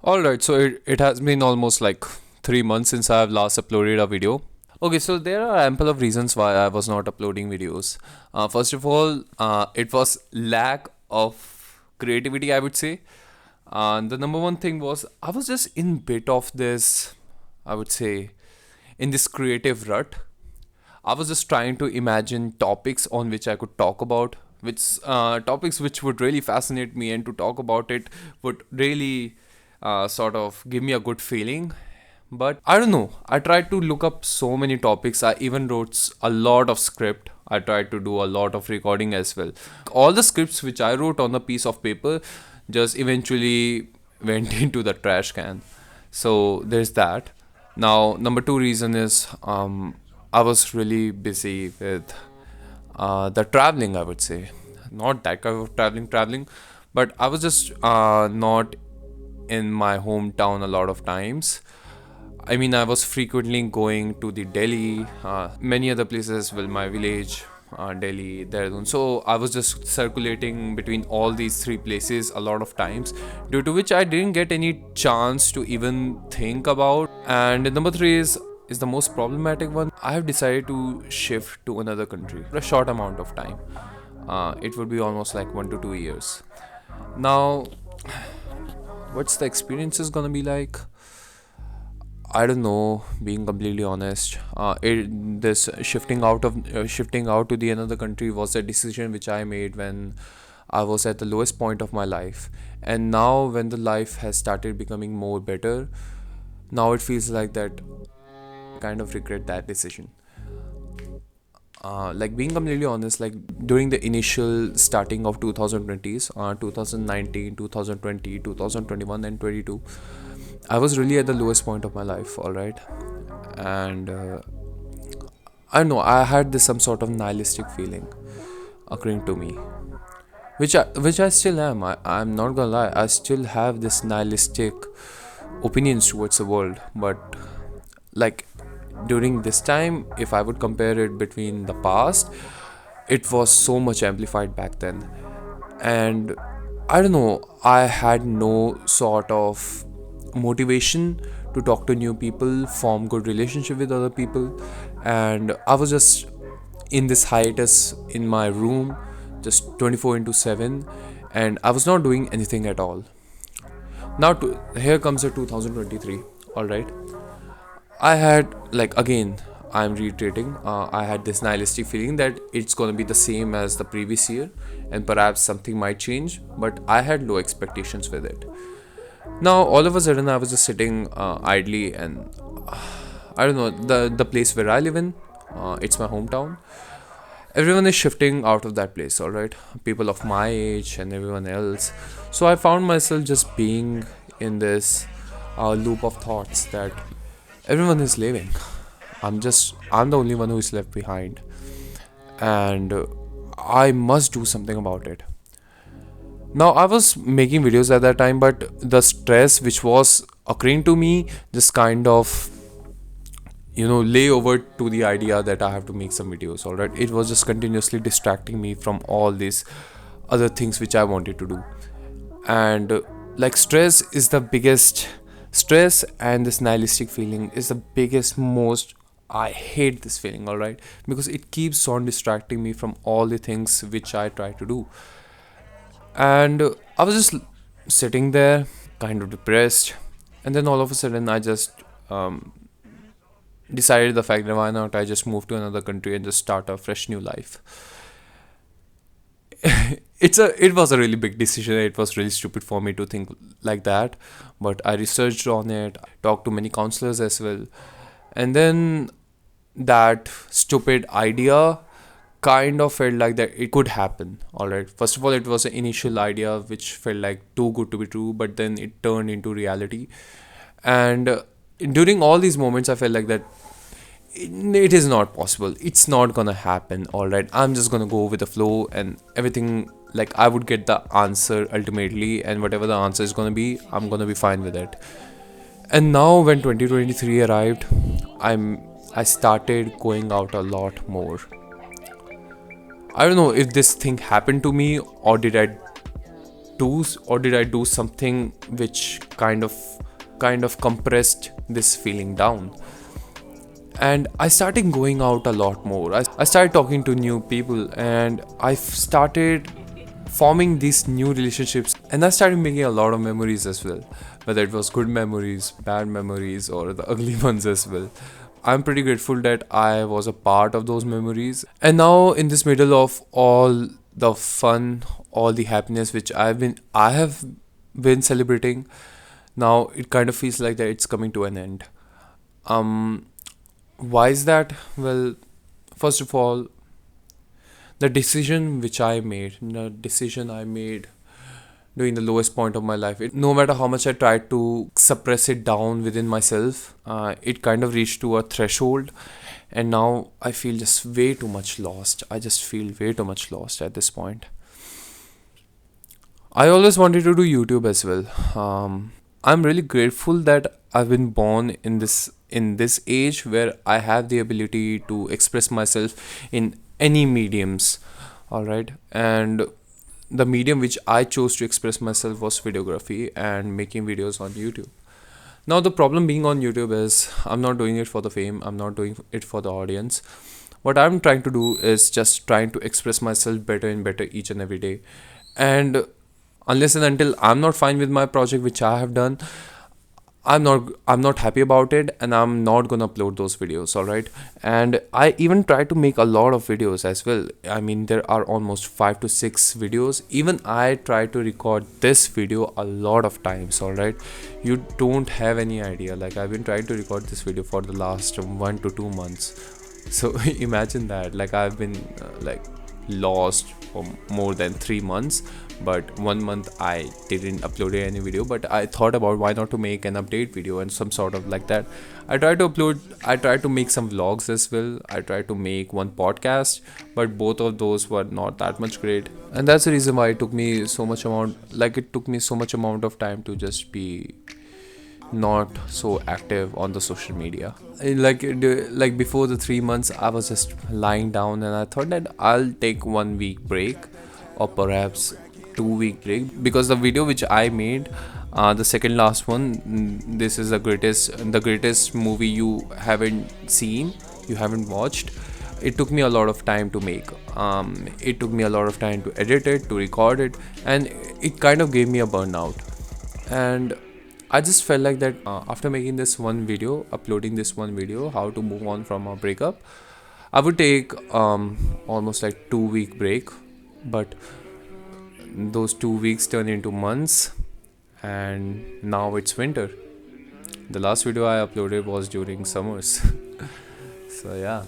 Alright, so it has been almost like 3 months since I have last uploaded a video. Okay, so there are ample of reasons why I was not uploading videos. First of all, it was lack of creativity, I would say. The number one thing was I was just in bit of this, I would say, in this creative rut. I was just trying to imagine topics on which I could talk about, which topics which would really fascinate me, and to talk about it would really sort of give me a good feeling. But I don't know. I tried to look up so many topics. I even wrote a lot of script. I tried to do a lot of recording as well. All the scripts which I wrote on a piece of paper just eventually went into the trash can. So there's that. Now, number two reason is I was really busy with the traveling, I would say. Not that kind of traveling, but I was just not in my hometown a lot of times. I mean, I was frequently going to the Delhi, many other places as well, my village, Delhi, Dehradun. So I was just circulating between all these three places a lot of times, due to which I didn't get any chance to even think about. And number three is the most problematic one. I have decided to shift to another country for a short amount of time. It would be almost like 1 to 2 years. Now, what's the experience is gonna be like? I don't know. Being completely honest, this shifting out to the another country was a decision which I made when I was at the lowest point of my life, and now when the life has started becoming more better, now it feels like that I kind of regret that decision. Like being completely honest, like during the initial starting of 2020s, 2019, 2020, 2021, and 22, I was really at the lowest point of my life, all right. And I don't know, I had this some sort of nihilistic feeling occurring to me, which I still am. I'm not gonna lie, I still have this nihilistic opinions towards the world, but like during this time, if I would compare it between the past, it was so much amplified back then. And I don't know, I had no sort of motivation to talk to new people, form good relationship with other people, and I was just in this hiatus in my room, just 24 into 7, and I was not doing anything at all. Now, here comes the 2023. All right, I had, like, again, I'm reiterating, I had this nihilistic feeling that it's gonna be the same as the previous year, and perhaps something might change, but I had low expectations with it. Now, all of a sudden, I was just sitting idly, and I don't know, the place where I live in, it's my hometown. Everyone is shifting out of that place, all right? People of my age and everyone else. So I found myself just being in this loop of thoughts that everyone is leaving. I'm the only one who is left behind, and I must do something about it. Now, I was making videos at that time, but the stress which was occurring to me just kind of, lay over to the idea that I have to make some videos. All right, it was just continuously distracting me from all these other things which I wanted to do. And like, stress and this nihilistic feeling is the biggest, most, I hate this feeling, all right, because it keeps on distracting me from all the things which I try to do. And I was just sitting there, kind of depressed, and then all of a sudden I just um, decided the fact that why not I just move to another country and just start a fresh new life. It was a really big decision. It was really stupid for me to think like that, but I researched on it, talked to many counselors as well, and then that stupid idea kind of felt like that it could happen. All right, first of all, it was an initial idea which felt like too good to be true, but then it turned into reality. And during all these moments I felt like that it is not possible, it's not gonna happen. All right, I'm just gonna go with the flow, and everything, like, I would get the answer ultimately, and whatever the answer is gonna be, I'm gonna be fine with it. And now when 2023 arrived, I started going out a lot more. I don't know if this thing happened to me, or did I did I do something which kind of compressed this feeling down? And I started going out a lot more. I started talking to new people, and I started forming these new relationships, and I started making a lot of memories as well, whether it was good memories, bad memories, or the ugly ones as well. I'm pretty grateful that I was a part of those memories. And now in this middle of all the fun, all the happiness which I have been celebrating, now it kind of feels like that it's coming to an end. um why is that? Well, first of all, the decision I made during the lowest point of my life, no matter how much I tried to suppress it down within myself, it kind of reached to a threshold, and now I feel just way too much lost. I just feel way too much lost at this point. I always wanted to do YouTube as well. I'm really grateful that I've been born in this age where I have the ability to express myself in any mediums. All right, and the medium which I chose to express myself was videography and making videos on YouTube. Now the problem being on YouTube is I'm not doing it for the fame. I'm not doing it for the audience. What I'm trying to do is just trying to express myself better and better each and every day. And unless and until I'm not fine with my project which I have done, I'm not happy about it, and I'm not gonna upload those videos. All right, and I even try to make a lot of videos as well. I mean, there are almost 5 to 6 videos. Even I try to record this video a lot of times. All right, you don't have any idea. Like, I've been trying to record this video for the last 1 to 2 months. So imagine that. Like, I've been lost for more than 3 months, but 1 month I didn't upload any video. But I thought about why not to make an update video and some sort of like that. I tried to make some vlogs as well. I tried to make one podcast, but both of those were not that much great, and that's the reason why it took me so much amount of time to just be not so active on the social media. Like before the 3 months, I was just lying down, and I thought that I'll take 1 week break, or perhaps 2 week break, because the video which I made, the second last one, this is the greatest movie you haven't seen, you haven't watched. It took me a lot of time to make. It took me a lot of time to edit it, to record it, and it kind of gave me a burnout. And I just felt like that, after making this one video, uploading this one video, how to move on from a breakup, I would take almost like 2 week break. But those 2 weeks turn into months, and now it's winter. The last video I uploaded was during summers. So yeah,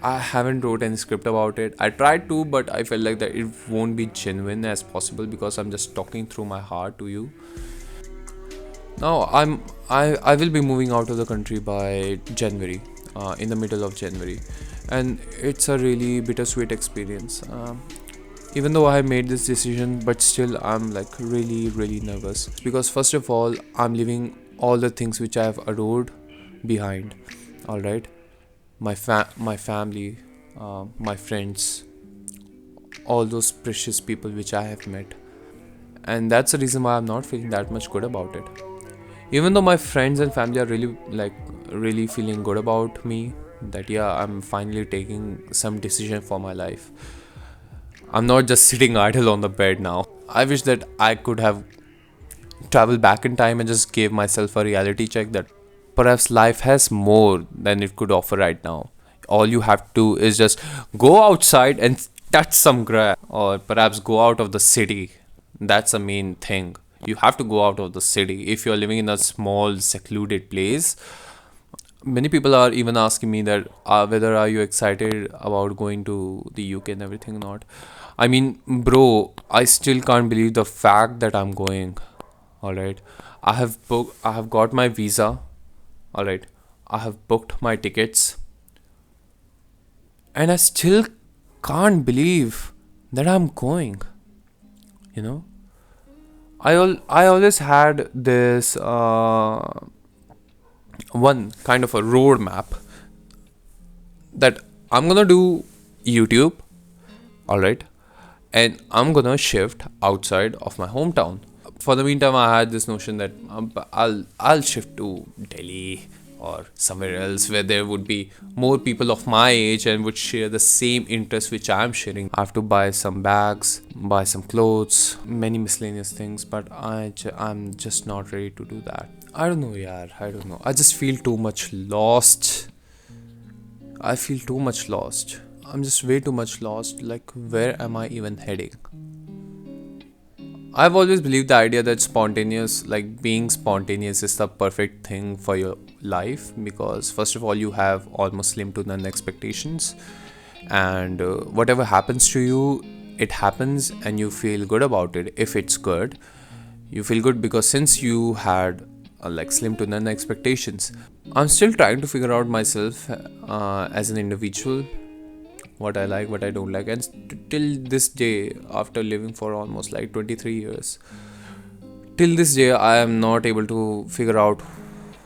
I haven't wrote any script about it. I tried to, but I felt like that it won't be genuine as possible, because I'm just talking through my heart to you. Now I will be moving out of the country by January, in the middle of January, and it's a really bittersweet experience. Even though I have made this decision, but still I'm like really really nervous, because first of all, I'm leaving all the things which I have adored behind. All right, my family, my friends, all those precious people which I have met, and that's the reason why I'm not feeling that much good about it. Even though my friends and family are really feeling good about me, that yeah, I'm finally taking some decision for my life. I'm not just sitting idle on the bed now. I wish that I could have traveled back in time and just gave myself a reality check that perhaps life has more than it could offer right now. All you have to do is just go outside and touch some grass, or perhaps go out of the city. That's the main thing. You have to go out of the city if you're living in a small secluded place. Many people are even asking me that, whether are you excited about going to the UK and everything or not. I mean, bro, I still can't believe the fact that I'm going. All right, I have got my visa. All right, I have booked my tickets, and I still can't believe that I'm going. You know, I always had this one kind of a roadmap that I'm gonna do YouTube. All right, and I'm gonna shift outside of my hometown. For the meantime, I had this notion that I'll shift to Delhi or somewhere else where there would be more people of my age and would share the same interests which I'm sharing. I have to buy some bags, buy some clothes, many miscellaneous things, but I'm just not ready to do that. I don't know, yaar. I don't know. I just feel too much lost. I feel too much lost. I'm just way too much lost. Like, where am I even heading? I've always believed the idea that being spontaneous is the perfect thing for your life because, first of all, you have almost slim to none expectations, and whatever happens to you, it happens, and you feel good about it. If it's good, you feel good because since you had slim to none expectations. I'm still trying to figure out myself as an individual, what I like, what I don't like, and till this day, after living for almost like 23 years, till this day, I am not able to figure out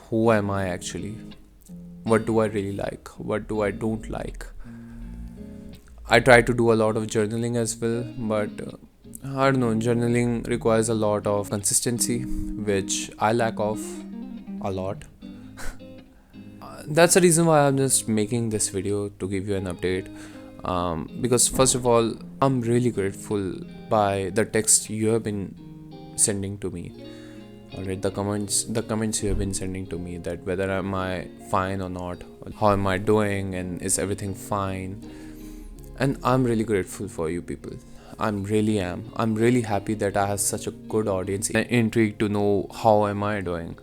who am I actually, what do I really like, what do I don't like. I try to do a lot of journaling as well, but I don't know, journaling requires a lot of consistency, which I lack of a lot. That's the reason why I'm just making this video to give you an update. Because first of all, I'm really grateful by the text you have been sending to me. Alright, the comments you have been sending to me, that whether am I fine or not, how am I doing, and is everything fine. And I'm really grateful for you people. I'm really happy that I have such a good audience intrigued to know how am I doing.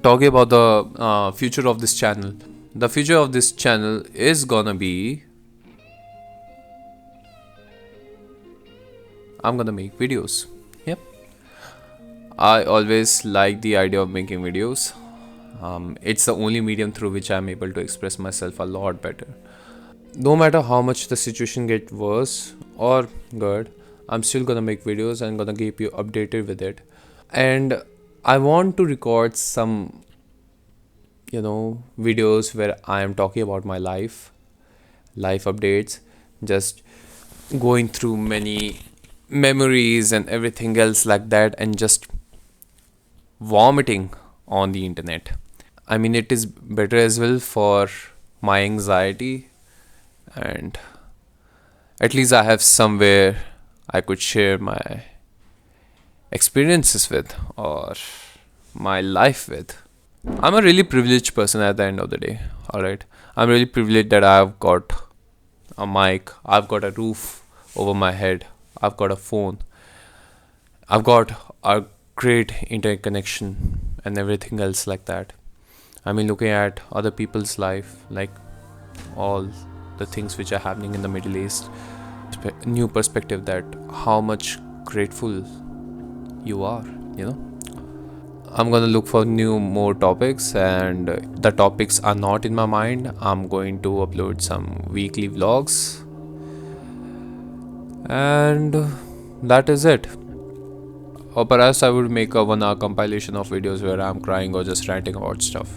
Talking about the future of this channel. The future of this channel is gonna be, I'm gonna make videos. Yep. I always like the idea of making videos. It's the only medium through which I'm able to express myself a lot better. No matter how much the situation get worse or good, I'm still gonna make videos and gonna keep you updated with it. And I want to record some, videos where I am talking about my life updates, just going through many memories and everything else like that, and just vomiting on the internet. I mean, it is better as well for my anxiety, and at least I have somewhere I could share my experiences with or my life with. I'm a really privileged person at the end of the day. Alright. I'm really privileged that I've got a mic, I've got a roof over my head, I've got a phone, I've got a great internet connection and everything else like that. I mean, looking at other people's life, like all the things which are happening in the Middle East, new perspective that how much grateful you are. I'm gonna look for more topics, and the topics are not in my mind. I'm going to upload some weekly vlogs, and that is it. Or perhaps I would make a 1 hour compilation of videos where I'm crying or just ranting about stuff.